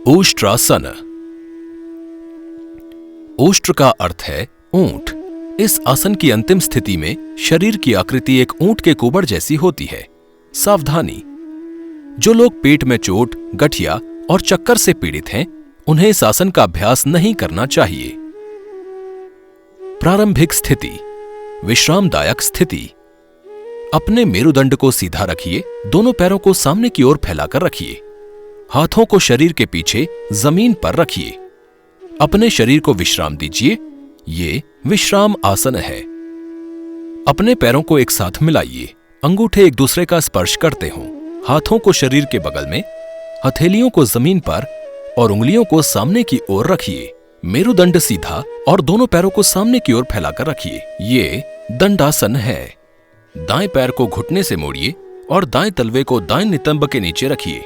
ओष्ट्रासन। ओष्ट्र का अर्थ है ऊंट। इस आसन की अंतिम स्थिति में शरीर की आकृति एक ऊंट के कुबड़ जैसी होती है। सावधानी, जो लोग पेट में चोट, गठिया और चक्कर से पीड़ित हैं, उन्हें इस आसन का अभ्यास नहीं करना चाहिए। प्रारंभिक स्थिति, विश्रामदायक स्थिति। अपने मेरुदंड को सीधा रखिए, दोनों पैरों को सामने की ओर फैलाकर रखिए। हाथों को शरीर के पीछे जमीन पर रखिए। अपने शरीर को विश्राम दीजिए। ये विश्राम आसन है। अपने पैरों को एक साथ मिलाइए, अंगूठे एक दूसरे का स्पर्श करते हों। हाथों को शरीर के बगल में, हथेलियों को जमीन पर और उंगलियों को सामने की ओर रखिए। मेरुदंड सीधा और दोनों पैरों को सामने की ओर फैलाकर रखिए। ये दंडासन है। दाएं पैर को घुटने से मोड़िए और दाएं तलवे को दाएं नितंब के नीचे रखिए।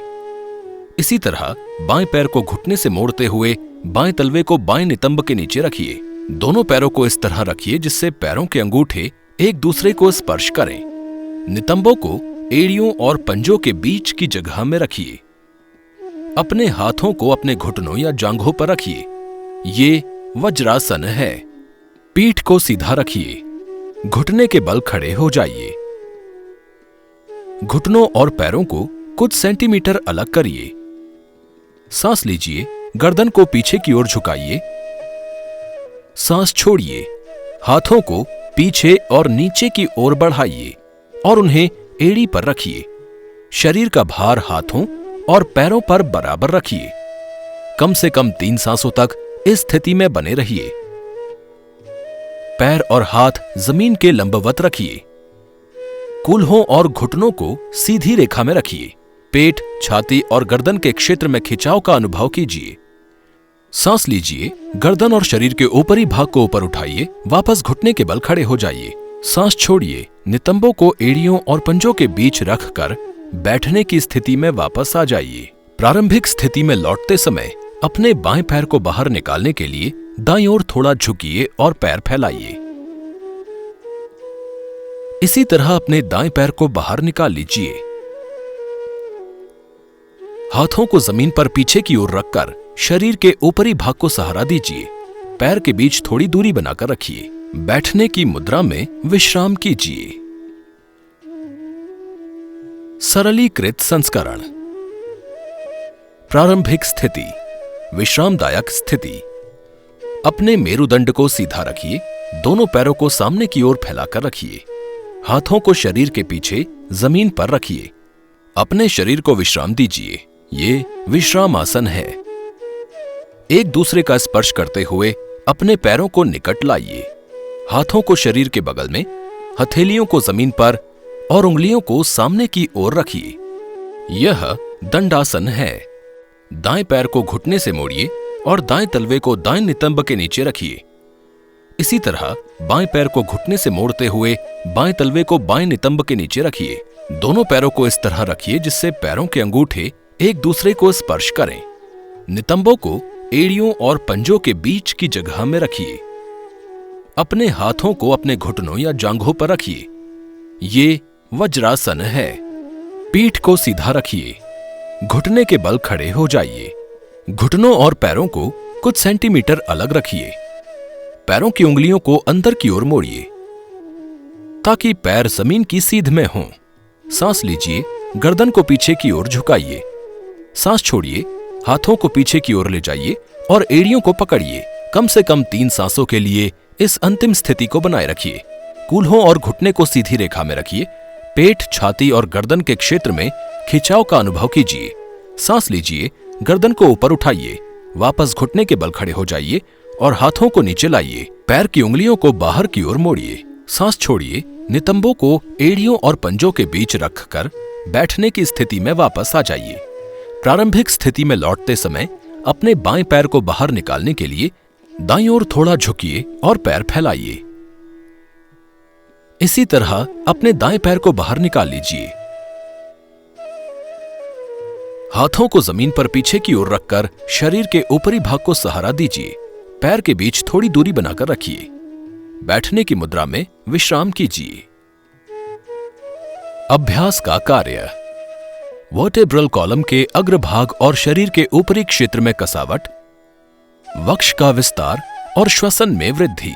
इसी तरह बाएं पैर को घुटने से मोड़ते हुए बाएं तलवे को बाएं नितंब के नीचे रखिए। दोनों पैरों को इस तरह रखिए जिससे पैरों के अंगूठे एक दूसरे को स्पर्श करें। नितंबों को एड़ियों और पंजों के बीच की जगह में रखिए। अपने हाथों को अपने घुटनों या जांघों पर रखिए। ये वज्रासन है। पीठ को सीधा रखिए। घुटने के बल खड़े हो जाइए। घुटनों और पैरों को कुछ सेंटीमीटर अलग करिए। सांस लीजिए, गर्दन को पीछे की ओर झुकाइए। सांस छोड़िए, हाथों को पीछे और नीचे की ओर बढ़ाइए और उन्हें एड़ी पर रखिए। शरीर का भार हाथों और पैरों पर बराबर रखिए। कम से कम 3 सांसों तक इस स्थिति में बने रहिए। पैर और हाथ जमीन के लंबवत रखिए। कूल्हों और घुटनों को सीधी रेखा में रखिए। पेट, छाती और गर्दन के क्षेत्र में खिंचाव का अनुभव कीजिए। सांस लीजिए, गर्दन और शरीर के ऊपरी भाग को ऊपर उठाइए। वापस घुटने के बल खड़े हो जाइए। सांस छोड़िए, नितंबों को एड़ियों और पंजों के बीच रखकर बैठने की स्थिति में वापस आ जाइए। प्रारंभिक स्थिति में लौटते समय अपने बाएं पैर को बाहर निकालने के लिए दाईं ओर थोड़ा झुकिए और पैर फैलाइए। इसी तरह अपने दाएं पैर को बाहर निकाल लीजिए। हाथों को जमीन पर पीछे की ओर रखकर शरीर के ऊपरी भाग को सहारा दीजिए। पैर के बीच थोड़ी दूरी बनाकर रखिए। बैठने की मुद्रा में विश्राम कीजिए। सरलीकृत संस्करण। प्रारंभिक स्थिति, विश्रामदायक स्थिति। अपने मेरुदंड को सीधा रखिए। दोनों पैरों को सामने की ओर फैलाकर रखिए। हाथों को शरीर के पीछे जमीन पर रखिए। अपने शरीर को विश्राम दीजिए। ये विश्राम आसन है। एक दूसरे का स्पर्श करते हुए अपने पैरों को निकट लाइए। हाथों को शरीर के बगल में, हथेलियों को जमीन पर और उंगलियों को सामने की ओर रखिए। यह दंडासन है। दाएं पैर को घुटने से मोड़िए और दाएं तलवे को दाएं नितंब के नीचे रखिए। इसी तरह बाएं पैर को घुटने से मोड़ते हुए बाएं तलवे को बाएं नितंब के नीचे रखिए। दोनों पैरों को इस तरह रखिए जिससे पैरों के अंगूठे एक दूसरे को स्पर्श करें। नितंबों को एड़ियों और पंजों के बीच की जगह में रखिए। अपने हाथों को अपने घुटनों या जांघों पर रखिए। ये वज्रासन है। पीठ को सीधा रखिए। घुटने के बल खड़े हो जाइए। घुटनों और पैरों को कुछ सेंटीमीटर अलग रखिए। पैरों की उंगलियों को अंदर की ओर मोड़िए ताकि पैर जमीन की सीध में हों। सांस लीजिए, गर्दन को पीछे की ओर झुकाइए। सांस छोड़िए, हाथों को पीछे की ओर ले जाइए और एड़ियों को पकड़िए। कम से कम 3 सांसों के लिए इस अंतिम स्थिति को बनाए रखिए। कूल्हों और घुटने को सीधी रेखा में रखिए। पेट, छाती और गर्दन के क्षेत्र में खिंचाव का अनुभव कीजिए। सांस लीजिए, गर्दन को ऊपर उठाइए। वापस घुटने के बल खड़े हो जाइए और हाथों को नीचे लाइए। पैर की उंगलियों को बाहर की ओर मोड़िए। सांस छोड़िए, नितंबों को एड़ियों और पंजों के बीच रखकर बैठने की स्थिति में वापस आ जाइए। प्रारंभिक स्थिति में लौटते समय अपने बाएं पैर को बाहर निकालने के लिए दाईं ओर थोड़ा झुकिए और पैर फैलाइए। इसी तरह अपने दाएं पैर को बाहर निकाल लीजिए। हाथों को जमीन पर पीछे की ओर रखकर शरीर के ऊपरी भाग को सहारा दीजिए। पैर के बीच थोड़ी दूरी बनाकर रखिए। बैठने की मुद्रा में विश्राम कीजिए। अभ्यास का कार्य। वर्टेब्रल कॉलम के अग्रभाग और शरीर के ऊपरी क्षेत्र में कसावट, वक्ष का विस्तार और श्वसन में वृद्धि।